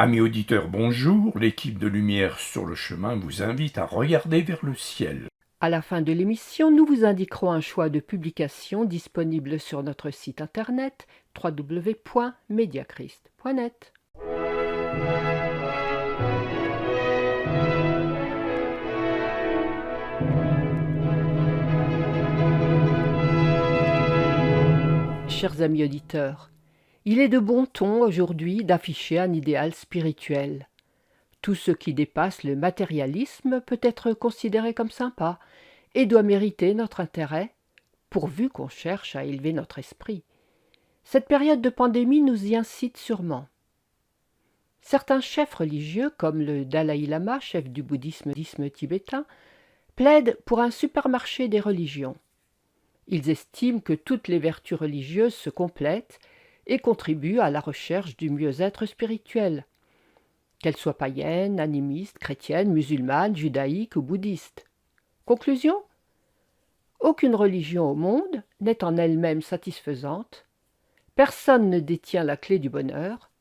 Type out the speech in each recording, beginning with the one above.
Amis auditeurs, bonjour. L'équipe de Lumière sur le chemin vous invite à regarder vers le ciel. À la fin de l'émission, nous vous indiquerons un choix de publications disponible sur notre site internet www.mediachrist.net. Chers amis auditeurs, il est de bon ton aujourd'hui d'afficher un idéal spirituel. Tout ce qui dépasse le matérialisme peut être considéré comme sympa et doit mériter notre intérêt, pourvu qu'on cherche à élever notre esprit. Cette période de pandémie nous y incite sûrement. Certains chefs religieux, comme le Dalai Lama, chef du bouddhisme tibétain, plaident pour un supermarché des religions. Ils estiment que toutes les vertus religieuses se complètent et contribuent à la recherche du mieux-être spirituel, qu'elles soient païennes, animistes, chrétiennes, musulmanes, judaïques ou bouddhistes. Conclusion ? Aucune religion au monde n'est en elle-même satisfaisante, personne ne détient la clé du bonheur.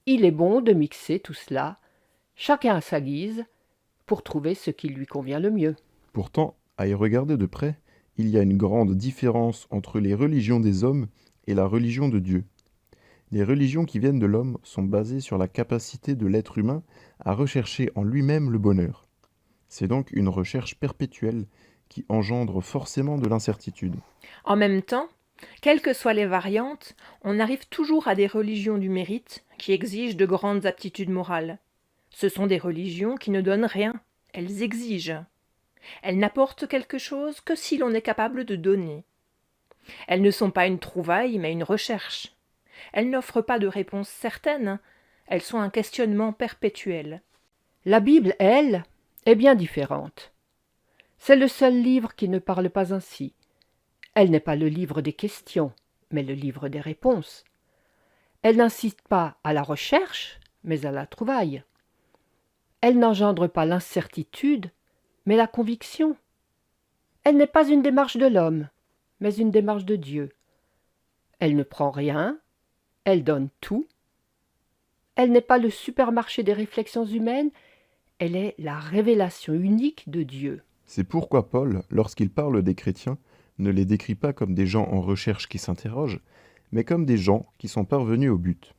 Il est bon de mixer tout cela, chacun à sa guise, pour trouver ce qui lui convient le mieux. Pourtant, à y regarder de près, il y a une grande différence entre les religions des hommes et la religion de Dieu. Les religions qui viennent de l'homme sont basées sur la capacité de l'être humain à rechercher en lui-même le bonheur. C'est donc une recherche perpétuelle qui engendre forcément de l'incertitude. En même temps, quelles que soient les variantes, on arrive toujours à des religions du mérite qui exigent de grandes aptitudes morales. Ce sont des religions qui ne donnent rien, elles exigent. Elles n'apportent quelque chose que si l'on est capable de donner. Elles ne sont pas une trouvaille, mais une recherche. Elles n'offrent pas de réponse certaine, elles sont un questionnement perpétuel. La Bible, elle, est bien différente. C'est le seul livre qui ne parle pas ainsi. Elle n'est pas le livre des questions, mais le livre des réponses. Elle n'incite pas à la recherche, mais à la trouvaille. Elle n'engendre pas l'incertitude, mais la conviction. Elle n'est pas une démarche de l'homme, mais une démarche de Dieu. Elle ne prend rien, elle donne tout. Elle n'est pas le supermarché des réflexions humaines, elle est la révélation unique de Dieu. C'est pourquoi Paul, lorsqu'il parle des chrétiens, ne les décrit pas comme des gens en recherche qui s'interrogent, mais comme des gens qui sont parvenus au but.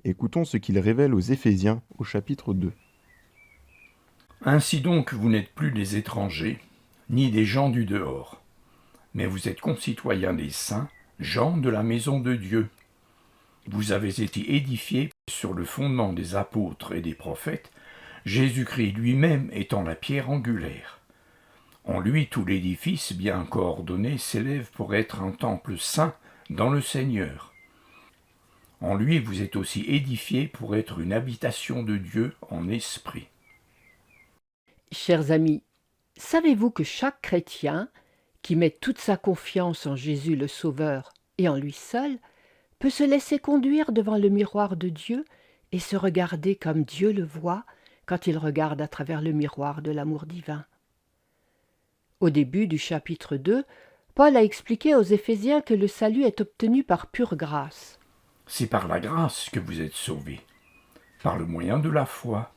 Écoutons ce qu'il révèle aux Éphésiens au chapitre 2. Ainsi donc, vous n'êtes plus des étrangers, ni des gens du dehors, mais vous êtes concitoyens des saints, gens de la maison de Dieu. Vous avez été édifiés sur le fondement des apôtres et des prophètes, Jésus-Christ lui-même étant la pierre angulaire. En lui, tout l'édifice bien coordonné s'élève pour être un temple saint dans le Seigneur. En lui, vous êtes aussi édifiés pour être une habitation de Dieu en esprit. Chers amis, savez-vous que chaque chrétien qui met toute sa confiance en Jésus le Sauveur et en lui seul peut se laisser conduire devant le miroir de Dieu et se regarder comme Dieu le voit quand il regarde à travers le miroir de l'amour divin. Au début du chapitre 2, Paul a expliqué aux Éphésiens que le salut est obtenu par pure grâce. C'est par la grâce que vous êtes sauvés, par le moyen de la foi.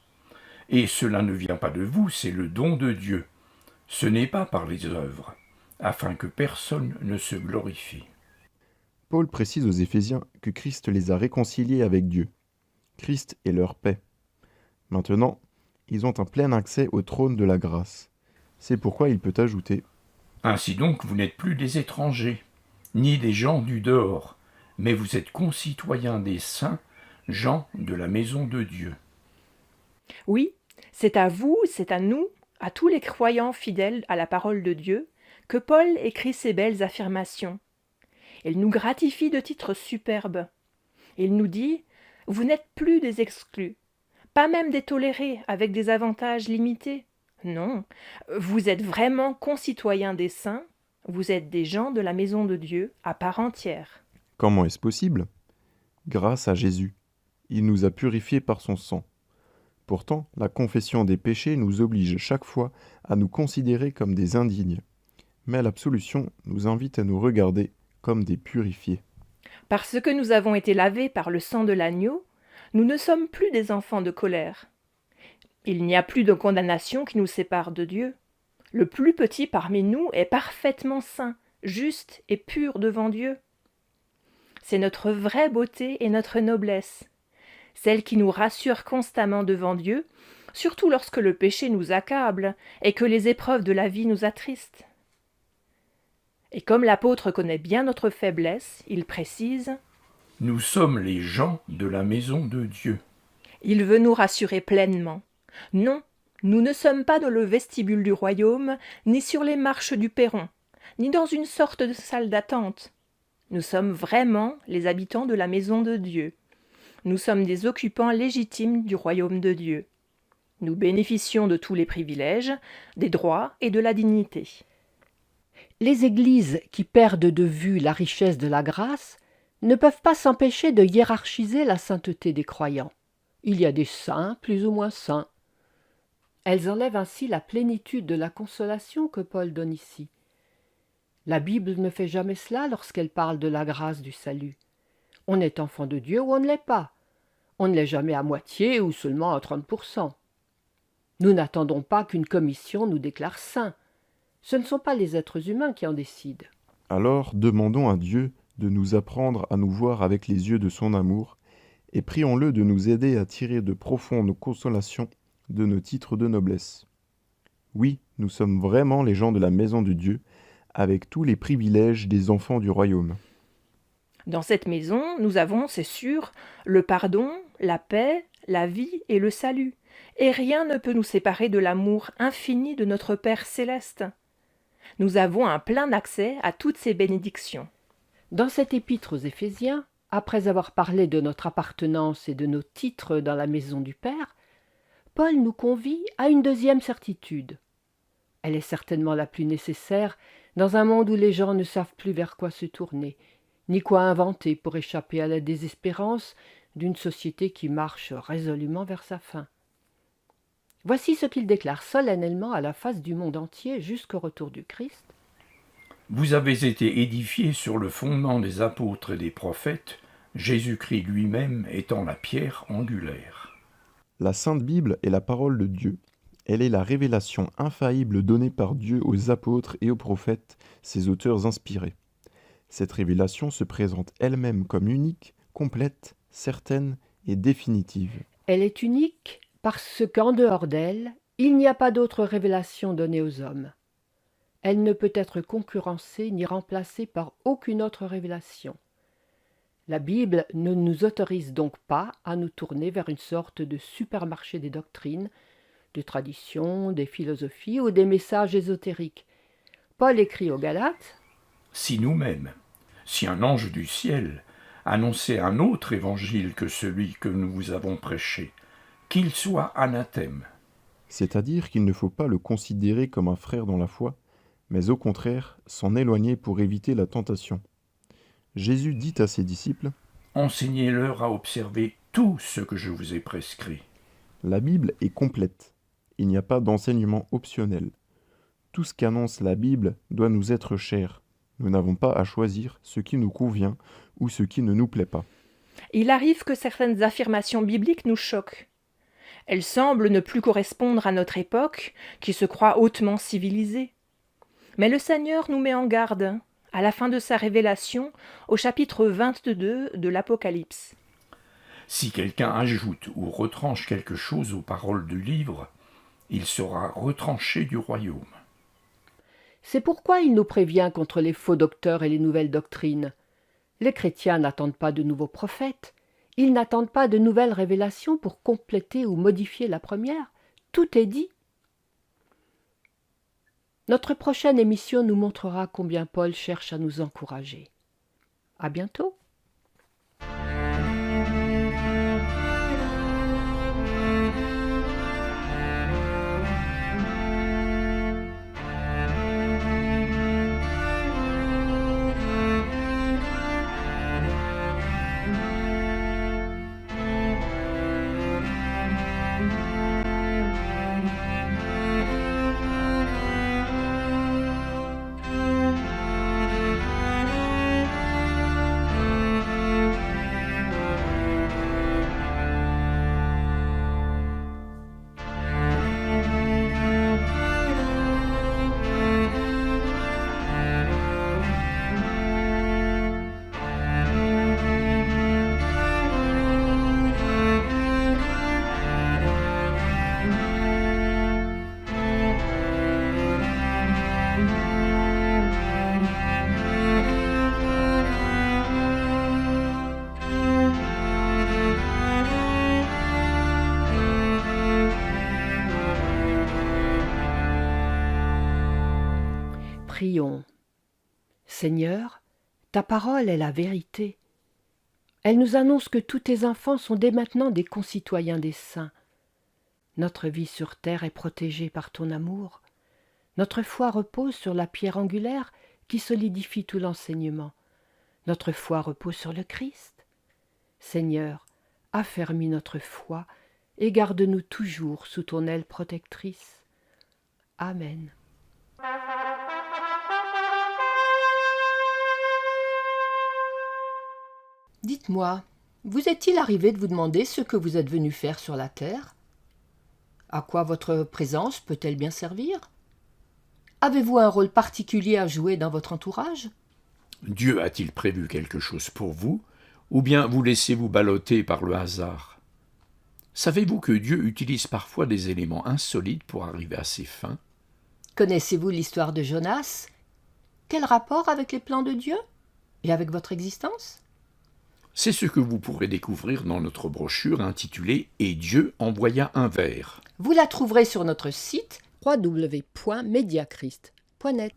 Et cela ne vient pas de vous, c'est le don de Dieu. Ce n'est pas par les œuvres, afin que personne ne se glorifie. Paul précise aux Éphésiens que Christ les a réconciliés avec Dieu. Christ est leur paix. Maintenant, ils ont un plein accès au trône de la grâce. C'est pourquoi il peut ajouter « Ainsi donc, vous n'êtes plus des étrangers, ni des gens du dehors, mais vous êtes concitoyens des saints, gens de la maison de Dieu. » Oui, c'est à vous, c'est à nous, à tous les croyants fidèles à la parole de Dieu, que Paul écrit ces belles affirmations. Il nous gratifie de titres superbes. Il nous dit « Vous n'êtes plus des exclus, pas même des tolérés avec des avantages limités. Non, vous êtes vraiment concitoyens des saints, vous êtes des gens de la maison de Dieu à part entière. » comment est-ce possible ? Grâce à Jésus. Il nous a purifiés par son sang. Pourtant, la confession des péchés nous oblige chaque fois à nous considérer comme des indignes. Mais l'absolution nous invite à nous regarder comme des purifiés. Parce que nous avons été lavés par le sang de l'agneau, Nous ne sommes plus des enfants de colère. Il n'y a plus de condamnation qui nous sépare de Dieu. Le plus petit parmi nous est parfaitement saint, juste et pur devant Dieu. C'est notre vraie beauté et notre noblesse, celle qui nous rassure constamment devant Dieu, surtout lorsque le péché nous accable et que les épreuves de la vie nous attristent. Et comme l'apôtre connaît bien notre faiblesse, il précise « Nous sommes les gens de la maison de Dieu. » Il veut nous rassurer pleinement. Non, nous ne sommes pas dans le vestibule du royaume, ni sur les marches du perron, ni dans une sorte de salle d'attente. Nous sommes vraiment les habitants de la maison de Dieu. Nous sommes des occupants légitimes du royaume de Dieu. Nous bénéficions de tous les privilèges, des droits et de la dignité. Les églises qui perdent de vue la richesse de la grâce ne peuvent pas s'empêcher de hiérarchiser la sainteté des croyants. Il y a des saints plus ou moins saints. Elles enlèvent ainsi la plénitude de la consolation que Paul donne ici. La Bible ne fait jamais cela lorsqu'elle parle de la grâce du salut. On est enfant de Dieu ou on ne l'est pas. On ne l'est jamais à moitié ou seulement à 30%. Nous n'attendons pas qu'une commission nous déclare saints. Ce ne sont pas les êtres humains qui en décident. Alors demandons à Dieu de nous apprendre à nous voir avec les yeux de son amour, et prions-le de nous aider à tirer de profondes consolations de nos titres de noblesse. Oui, nous sommes vraiment les gens de la maison de Dieu, avec tous les privilèges des enfants du royaume. Dans cette maison, nous avons, c'est sûr, le pardon, la paix, la vie et le salut, et rien ne peut nous séparer de l'amour infini de notre Père céleste. Nous avons un plein accès à toutes ces bénédictions. Dans cet épître aux Éphésiens, après avoir parlé de notre appartenance et de nos titres dans la maison du Père, Paul nous convie à une deuxième certitude. Elle est certainement la plus nécessaire dans un monde où les gens ne savent plus vers quoi se tourner, ni quoi inventer pour échapper à la désespérance d'une société qui marche résolument vers sa fin. Voici ce qu'il déclare solennellement à la face du monde entier jusqu'au retour du Christ. Vous avez été édifiés sur le fondement des apôtres et des prophètes, Jésus-Christ lui-même étant la pierre angulaire. La Sainte Bible est la parole de Dieu. Elle est la révélation infaillible donnée par Dieu aux apôtres et aux prophètes, ses auteurs inspirés. Cette révélation se présente elle-même comme unique, complète, certaine et définitive. Elle est unique parce qu'en dehors d'elle, il n'y a pas d'autre révélation donnée aux hommes. Elle ne peut être concurrencée ni remplacée par aucune autre révélation. La Bible ne nous autorise donc pas à nous tourner vers une sorte de supermarché des doctrines, des traditions, des philosophies ou des messages ésotériques. Paul écrit aux Galates « Si nous-mêmes, si un ange du ciel annonçait un autre évangile que celui que nous vous avons prêché, qu'il soit anathème. » C'est-à-dire qu'il ne faut pas le considérer comme un frère dans la foi, mais au contraire s'en éloigner pour éviter la tentation. Jésus dit à ses disciples « Enseignez-leur à observer tout ce que je vous ai prescrit. » La Bible est complète. Il n'y a pas d'enseignement optionnel. Tout ce qu'annonce la Bible doit nous être cher. Nous n'avons pas à choisir ce qui nous convient ou ce qui ne nous plaît pas. Il arrive que certaines affirmations bibliques nous choquent. Elles semblent ne plus correspondre à notre époque, qui se croit hautement civilisée. Mais le Seigneur nous met en garde, à la fin de sa révélation, au chapitre 22 de l'Apocalypse. Si quelqu'un ajoute ou retranche quelque chose aux paroles du livre, il sera retranché du royaume. C'est pourquoi il nous prévient contre les faux docteurs et les nouvelles doctrines. Les chrétiens n'attendent pas de nouveaux prophètes, ils n'attendent pas de nouvelles révélations pour compléter ou modifier la première. Tout est dit. Notre prochaine émission nous montrera combien Paul cherche à nous encourager. À bientôt. Prions. Seigneur, ta parole est la vérité. Elle nous annonce que tous tes enfants sont dès maintenant des concitoyens des saints. Notre vie sur terre est protégée par ton amour. Notre foi repose sur la pierre angulaire qui solidifie tout l'enseignement. Notre foi repose sur le Christ. Seigneur, affermis notre foi et garde-nous toujours sous ton aile protectrice. Amen. Dites-moi, vous est-il arrivé de vous demander ce que vous êtes venu faire sur la terre? À quoi votre présence peut-elle bien servir? Avez-vous un rôle particulier à jouer dans votre entourage? Dieu a-t-il prévu quelque chose pour vous, ou bien vous laissez-vous balloter par le hasard? Savez-vous que Dieu utilise parfois des éléments insolites pour arriver à ses fins? Connaissez-vous l'histoire de Jonas? Quel rapport avec les plans de Dieu et avec votre existence? C'est ce que vous pourrez découvrir dans notre brochure intitulée « Et Dieu envoya un ver ». Vous la trouverez sur notre site www.mediachrist.net.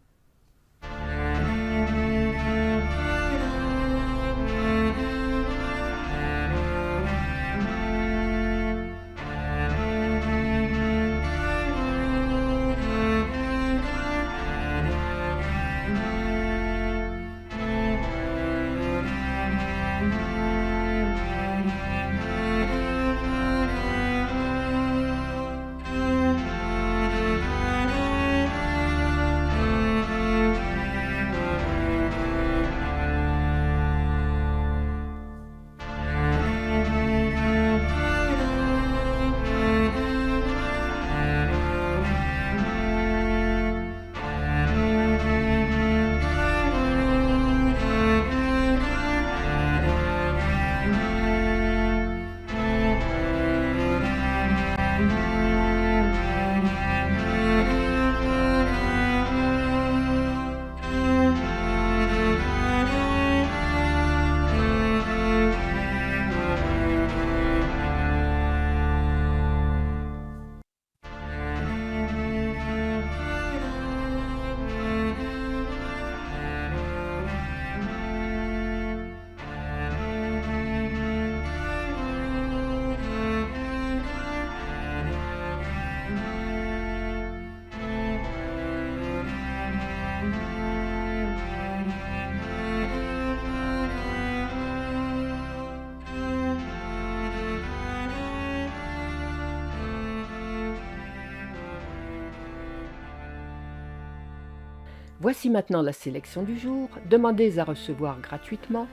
Voici maintenant la sélection du jour. Demandez à recevoir gratuitement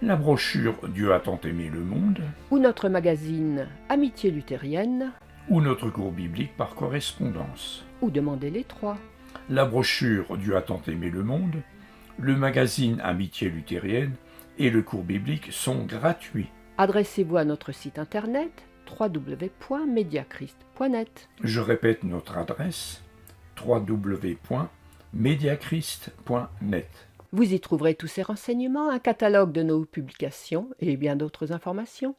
La brochure « Dieu a tant aimé le monde » ou notre magazine Amitié luthérienne ou notre cours biblique par correspondance. ou demandez les trois. La brochure « Dieu a tant aimé le monde », le magazine Amitié luthérienne et le cours biblique sont gratuits. Adressez-vous à notre site internet www.mediachrist.net. Je répète notre adresse www.mediachrist.net. Vous y trouverez tous ces renseignements, un catalogue de nos publications et bien d'autres informations.